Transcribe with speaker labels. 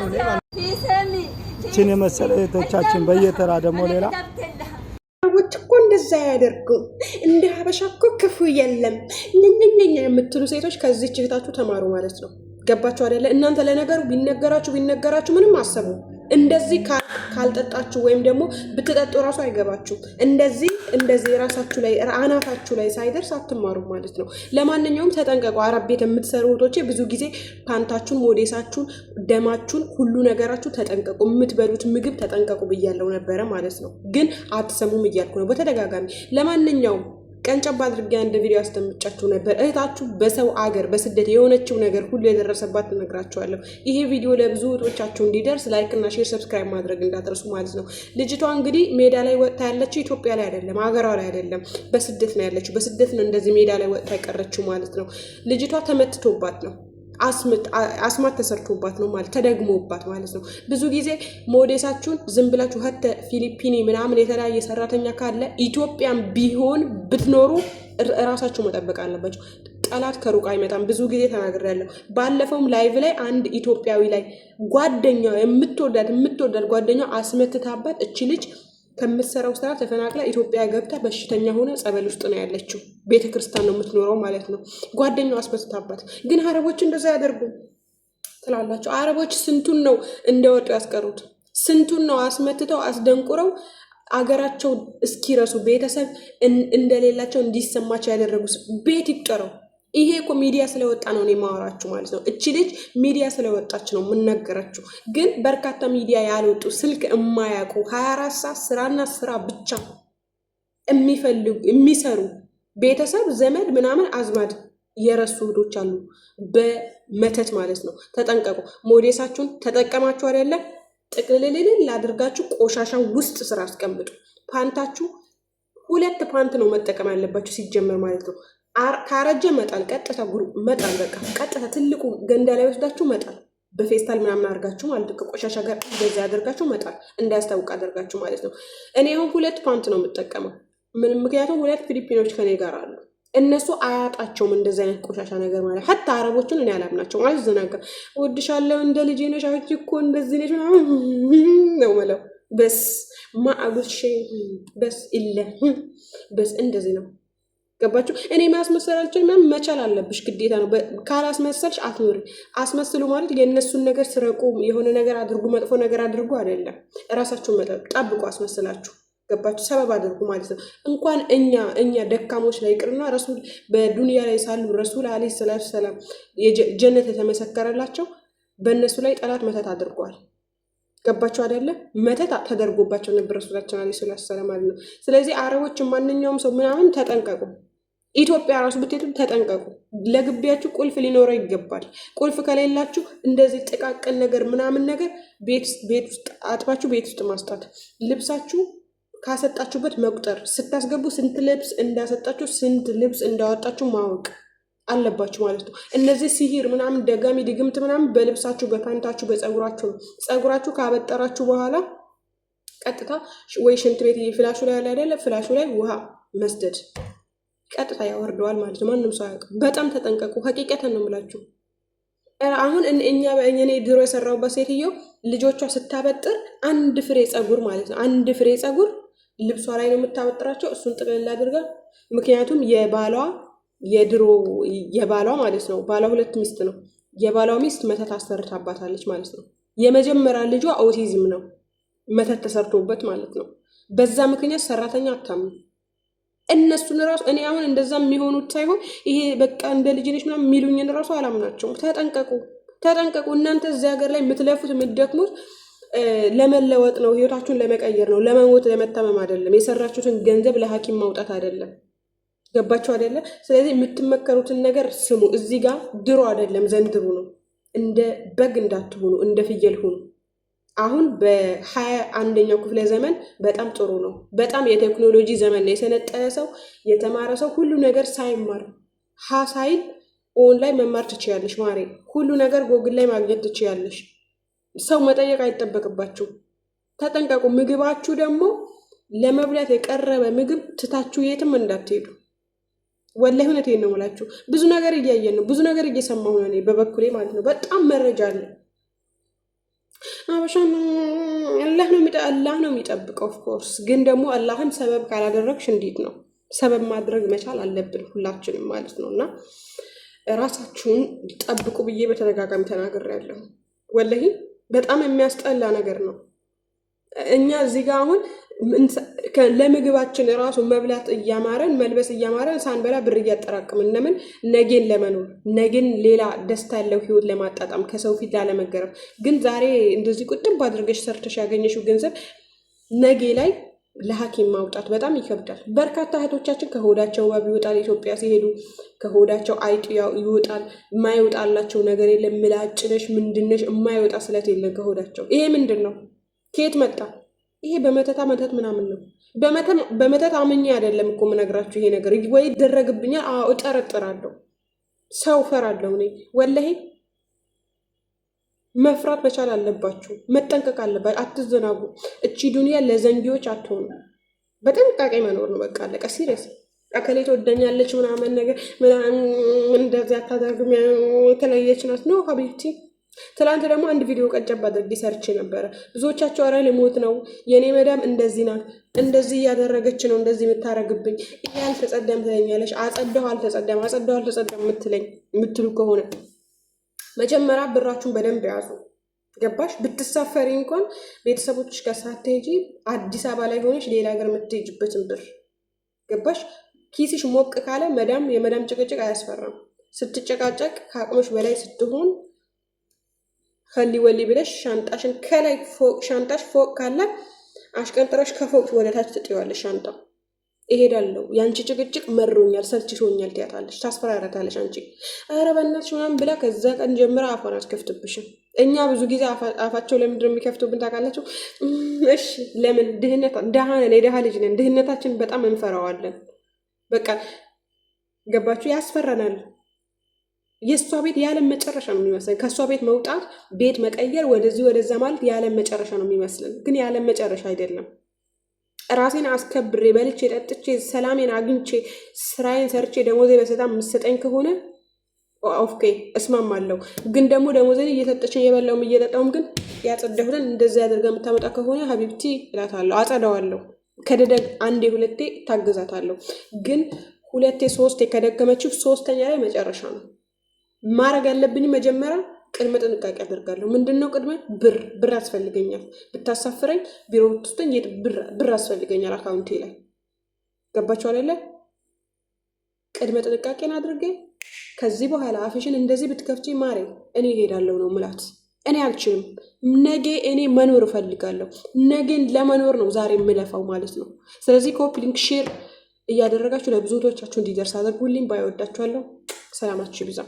Speaker 1: እኔ ችን የመሰለ እህቶቻችን በየተራ ደግሞ ሌላ
Speaker 2: ሰዎች እኮ እንደዛ ያደርጉ እንደ ሀበሻ እኮ ክፉ የለም ነኝ የምትሉ ሴቶች ከዚህ እህታችሁ ተማሩ ማለት ነው። ገባችሁ አይደለ? እናንተ ለነገሩ ቢነገራችሁ ምንም አሰቡ። እንደዚህ ካልጠጣችሁ ወይም ደግሞ ብትጠጡ ራሱ አይገባችሁ። እንደዚህ ራሳችሁ ላይ አናታችሁ ላይ ሳይደርስ አትማሩ ማለት ነው። ለማንኛውም ተጠንቀቁ። አረብ ቤት የምትሰሩ እህቶቼ ብዙ ጊዜ ፓንታችሁን፣ ሞዴሳችሁን፣ ደማችሁን፣ ሁሉ ነገራችሁ ተጠንቀቁ። የምትበሉት ምግብ ተጠንቀቁ ብያለው ነበረ ማለት ነው። ግን አትሰሙም እያልኩ ነው በተደጋጋሚ። ለማንኛውም ቀንጨባ አድርጌ አንድ ቪዲዮ አስተምጫችሁ ነበር። እህታችሁ በሰው አገር በስደት የሆነችው ነገር ሁሉ የደረሰባት ተነግራችኋለሁ። ይሄ ቪዲዮ ለብዙ እህቶቻችሁ እንዲደርስ ላይክ እና ሼር ሰብስክራይብ ማድረግ እንዳትረሱ ማለት ነው። ልጅቷ እንግዲህ ሜዳ ላይ ወጥታ ያለችው ኢትዮጵያ ላይ አይደለም፣ ሀገሯ ላይ አይደለም፣ በስደት ነው ያለችው። በስደት ነው እንደዚህ ሜዳ ላይ ወጥታ የቀረችው ማለት ነው። ልጅቷ ተመትቶባት ነው፣ አስማት ተሰርቶባት ነው ማለት ተደግሞባት ማለት ነው። ብዙ ጊዜ ሞዴሳችሁን ዝም ብላችሁ ሀተ ፊሊፒኒ ምናምን የተለያየ ሰራተኛ ካለ ኢትዮጵያን ቢሆን ብትኖሩ ራሳችሁ መጠበቅ አለባችሁ። ጠላት ከሩቅ አይመጣም። ብዙ ጊዜ ተናግሬያለሁ። ባለፈውም ላይቭ ላይ አንድ ኢትዮጵያዊ ላይ ጓደኛው የምትወዳት ጓደኛው አስመትታባት እቺ ልጅ ከምትሰራው ስራ ተፈናቅላ ኢትዮጵያ ገብታ በሽተኛ ሆነ ጸበል ውስጥ ነው ያለችው። ቤተክርስቲያን ነው የምትኖረው ማለት ነው። ጓደኛው አስመትታባት። ግን አረቦች እንደዛ ያደርጉ ትላላችሁ። አረቦች ስንቱን ነው እንደወጡ ያስቀሩት? ስንቱን ነው አስመትተው አስደንቁረው አገራቸው እስኪረሱ ቤተሰብ እንደሌላቸው እንዲሰማቸው ያደረጉ። ቤት ይጠረው። ይሄ እኮ ሚዲያ ስለወጣ ነው እኔ ማወራችሁ ማለት ነው። እቺ ልጅ ሚዲያ ስለወጣች ነው የምነገራችሁ። ግን በርካታ ሚዲያ ያልወጡ ስልክ የማያውቁ 24 ሰዓት ስራና ስራ ብቻ የሚሰሩ ቤተሰብ ዘመድ ምናምን አዝማድ የረሱ እህቶች አሉ፣ በመተት ማለት ነው። ተጠንቀቁ። ሞዴሳችሁን ተጠቀማችሁ አይደለም ጥቅልልልል ላድርጋችሁ ቆሻሻ ውስጥ ስራ አስቀምጡ። ፓንታችሁ 2 ፓንት ነው መጠቀም ያለባችሁ ሲጀመር ማለት ነው። ካረጀ መጣል፣ ቀጥታ መጣል፣ በቃ ቀጥታ ትልቁ ገንዳ ላይ ወስዳችሁ መጣል። በፌስታል ምናምን አድርጋችሁ ማለት ከቆሻሻ ጋር እንደዚህ አድርጋችሁ መጣል፣ እንዳያስታውቅ አድርጋችሁ ማለት ነው። እኔ አሁን 2 ፓንት ነው የምጠቀመው። ምክንያቱም 2 ፊሊፒኖች ከኔ ጋር አሉ። እነሱ አያጣቸውም እንደዚህ አይነት ቆሻሻ ነገር ማለት ሀታ አረቦቹን እኔ አላምናቸውም። አልዘናጋ ወድሻለሁ እንደ ልጄ ነሽ አንቺ እኮ እንደዚህ ነሽ ነው ማለት በስ ማአብሽ በስ ኢለ በስ እንደዚህ ነው። ገባችሁ? እኔ ማስመሰል አልችልም። መቻል አለብሽ፣ ግዴታ ነው። ካላስመሰልሽ አትኖሪ። አስመስሉ ማለት የእነሱን ነገር ስረቁ፣ የሆነ ነገር አድርጉ፣ መጥፎ ነገር አድርጉ አይደለም። እራሳችሁን ጠብቁ አስመስላችሁ። ገባችሁ? ሰበብ አድርጉ ማለት ነው። እንኳን እኛ ደካሞች ላይ ይቅርና ረሱል በዱንያ ላይ ሳሉ ረሱል አለይሂ ሰላቱ ሰላም ጀነት የተመሰከረላቸው በእነሱ ላይ ጠላት መተት አድርጓል። ገባችሁ አይደለ? መተት ተደርጎባቸው ነበር ረሱላችን አለይሂ ሰላቱ ሰላም ማለት ነው። ስለዚህ አረቦች ማንኛውም ሰው ምናምን ተጠንቀቁ። ኢትዮጵያ ራሱ ብትሄዱ ተጠንቀቁ። ለግቢያችሁ ቁልፍ ሊኖረው ይገባል። ቁልፍ ከሌላችሁ እንደዚህ ጥቃቅን ነገር ምናምን ነገር ቤት ውስጥ አጥባችሁ ቤት ውስጥ ማስጣት፣ ልብሳችሁ ካሰጣችሁበት መቁጠር፣ ስታስገቡ ስንት ልብስ እንዳሰጣችሁ ስንት ልብስ እንዳወጣችሁ ማወቅ አለባችሁ ማለት ነው። እነዚህ ሲሂር ምናምን ደጋሚ ድግምት ምናምን በልብሳችሁ፣ በፓንታችሁ፣ በፀጉራችሁ ነው። ፀጉራችሁ ካበጠራችሁ በኋላ ቀጥታ ወይ ሽንት ቤት ፍላሹ ላይ ያለ አይደለ ፍላሹ ላይ ውሃ መስደድ ቀጥታ ያወርደዋል ማለት ነው። ማንም ሰው አያውቅም። በጣም ተጠንቀቁ። ሀቂቀተን ነው የምላችሁ። አሁን እኔ ድሮ የሰራሁበት ሴትዮ ልጆቿ ስታበጥር 1 ፍሬ ፀጉር ማለት ነው 1 ፍሬ ፀጉር ልብሷ ላይ ነው የምታበጥራቸው። እሱን ጥቅልል አድርጋ ምክንያቱም የባሏ ማለት ነው ባሏ 2 ሚስት ነው። የባሏ ሚስት መተት አሰርታባታለች ማለት ነው። የመጀመሪያ ልጇ ኦቲዝም ነው መተት ተሰርቶበት ማለት ነው። በዛ ምክንያት ሰራተኛ አታምኑ። እነሱን ራሱ እኔ አሁን እንደዛ የሚሆኑት ሳይሆን ይሄ በቃ እንደ ልጅ ነሽ ምናምን የሚሉኝን ራሱ አላምናቸውም። ተጠንቀቁ። እናንተ እዚህ ሀገር ላይ የምትለፉት የምትደክሙት ለመለወጥ ነው፣ ህይወታችሁን ለመቀየር ነው፣ ለመሞት ለመታመም አይደለም። የሰራችሁትን ገንዘብ ለሐኪም ማውጣት አይደለም። ገባችሁ አይደለ? ስለዚህ የምትመከሩትን ነገር ስሙ። እዚህ ጋር ድሮ አይደለም ዘንድሮ ነው። እንደ በግ እንዳትሆኑ፣ እንደ ፍየል ሁኑ። አሁን በ21ኛው ክፍለ ዘመን በጣም ጥሩ ነው። በጣም የቴክኖሎጂ ዘመን ነው። የሰነጠረ ሰው የተማረ ሰው ሁሉ ነገር ሳይማር ሳይል ኦንላይን መማር ትችያለሽ ማሬ። ሁሉ ነገር ጎግል ላይ ማግኘት ትችያለሽ። ሰው መጠየቅ አይጠበቅባችሁ። ተጠንቀቁ። ምግባችሁ ደግሞ ለመብላት የቀረበ ምግብ ትታችሁ የትም እንዳትሄዱ። ወላሂ እውነቴን ነው የምላችሁ። ብዙ ነገር እያየን ነው፣ ብዙ ነገር እየሰማሁ ነው እኔ በበኩሌ ማለት ነው። በጣም መረጃ አለ። ሀበሻን አላህ ነው የሚጠብቀው። ኦፍኮርስ ግን ደግሞ አላህን ሰበብ ካላደረግሽ እንዴት ነው? ሰበብ ማድረግ መቻል አለብን ሁላችንም ማለት ነው። እና ራሳችሁን ጠብቁ ብዬ በተደጋጋሚ ተናግሬያለሁ። ወላሂ በጣም የሚያስጠላ ነገር ነው። እኛ እዚህ ጋር አሁን ለምግባችን ራሱ መብላት እያማረን መልበስ እያማረን ሳንበላ ብር እያጠራቅምን ለምን? ነገን ለመኖር ነገን ሌላ ደስታ ያለው ህይወት ለማጣጣም ከሰው ፊት ላለመገረፍ። ግን ዛሬ እንደዚህ ቁጥብ አድርገሽ ሰርተሽ ያገኘሽው ገንዘብ ነገ ላይ ለሐኪም ማውጣት በጣም ይከብዳል። በርካታ እህቶቻችን ከሆዳቸው እባብ ይወጣል። ኢትዮጵያ ሲሄዱ ከሆዳቸው አይጥ ይወጣል። የማይወጣላቸው ነገር የለም። ምላጭ ነሽ ምንድነሽ የማይወጣ ስለት የለም ከሆዳቸው። ይሄ ምንድን ነው? ከየት መጣ? ይሄ በመተት ምናምን ነው። በመተት አምኜ አይደለም እኮ የምነግራችሁ። ይሄ ነገር ወይ ይደረግብኛል፣ እጠረጥራለሁ፣ ሰው ፈራለሁ እኔ ወላሂ። መፍራት መቻል አለባችሁ፣ መጠንቀቅ አለባችሁ። አትዘናጉ። እቺ ዱንያ ለዘንጊዎች አትሆኑ። በጥንቃቄ መኖር ነው በቃ አለቀ። ሲሪየስ አከሌ ትወደኛለች ምናምን ነገር ምናምን እንደዚህ አታደርግም የተለየች ናት ነው ሀቢብቲ። ትላንት ደግሞ አንድ ቪዲዮ ቀጨብ አድርጌ ሰርቼ ነበረ። ብዙዎቻቸው ኧረ ልሞት ነው የኔ መዳም እንደዚህ ናት፣ እንደዚህ እያደረገች ነው እንደዚህ የምታረግብኝ፣ ይሄ አልተጸዳም ትለኛለች። አጸዳሁ አልተጸዳም የምትሉ ከሆነ መጀመሪያ ብራችሁን በደንብ ያዙ። ገባሽ? ብትሳፈሪ እንኳን ቤተሰቦችሽ ጋር ሳትሄጂ አዲስ አበባ ላይ ሆነሽ ሌላ ሀገር የምትሄጂበትን ብር ገባሽ? ኪስሽ ሞቅ ካለ የመዳም ጭቅጭቅ አያስፈራም። ስትጨቃጨቅ ከአቅምሽ በላይ ስትሆን ከሊ ወሊ ብለሽ ሻንጣሽን ከላይ ሻንጣሽ ፎቅ ካለ አሽቀንጥረሽ ከፎቅ ወደታች ትጥይዋለሽ ሻንጣው። እሄዳለሁ ያንቺ ጭቅጭቅ መሮኛል ሰልችቶኛል ትያታለሽ፣ ታስፈራራታለሽ። አንቺ ኧረ በእናትሽ ምናምን ብላ ከዛ ቀን ጀምራ አፏን አትከፍትብሽም። እኛ ብዙ ጊዜ አፋቸው ለምንድን ነው የሚከፍቱብን ታውቃላችሁ? እሺ ለምን? ድሃ ነን፣ የድሃ ልጅ ነን። ድህነታችን በጣም እንፈራዋለን። በቃ ገባችሁ? ያስፈራናል። የእሷ ቤት የዓለም መጨረሻ ነው የሚመስለን። ከእሷ ቤት መውጣት ቤት መቀየር ወደዚህ ወደዛ ማለት የዓለም መጨረሻ ነው የሚመስለን፣ ግን የዓለም መጨረሻ አይደለም። ራሴን አስከብሬ በልቼ ጠጥቼ ሰላሜን አግኝቼ ስራዬን ሰርቼ ደሞዜ በሰላም የምትሰጠኝ ከሆነ ኦኬ እስማማለሁ። ግን ደግሞ ደሞዜን እየሰጠችኝ የበላውም እየጠጣውም ግን ያጸዳሁትን እንደዚህ አድርጋ የምታመጣ ከሆነ ሀቢብቲ እላታለሁ፣ አጸዳዋለሁ። ከደደግ አንዴ ሁለቴ ታግዛታለሁ። ግን ሁለቴ ሶስቴ ከደገመችው ሶስተኛ ላይ መጨረሻ ነው። ማድረግ ያለብኝ መጀመሪያ ቅድመ ጥንቃቄ አደርጋለሁ። ምንድነው ቅድመ? ብር ያስፈልገኛል። ብታሳፍረኝ ቢሮ ብትወስደኝ ብር ያስፈልገኛል አካውንቴ ላይ። ገባችሁ አይደለ? ቅድመ ጥንቃቄን አድርጌ ከዚህ በኋላ አፍሽን እንደዚህ ብትከፍቺ ማሬ እኔ እሄዳለሁ ነው ምላት። እኔ አልችልም። ነገ እኔ መኖር እፈልጋለሁ። ነገን ለመኖር ነው ዛሬ የምለፋው ማለት ነው። ስለዚህ ኮፒ ሊንክ ሼር እያደረጋችሁ ለብዙዎቻችሁ እንዲደርስ አድርጉልኝ። ባይወዳችኋለሁ። ሰላማችሁ ይብዛ።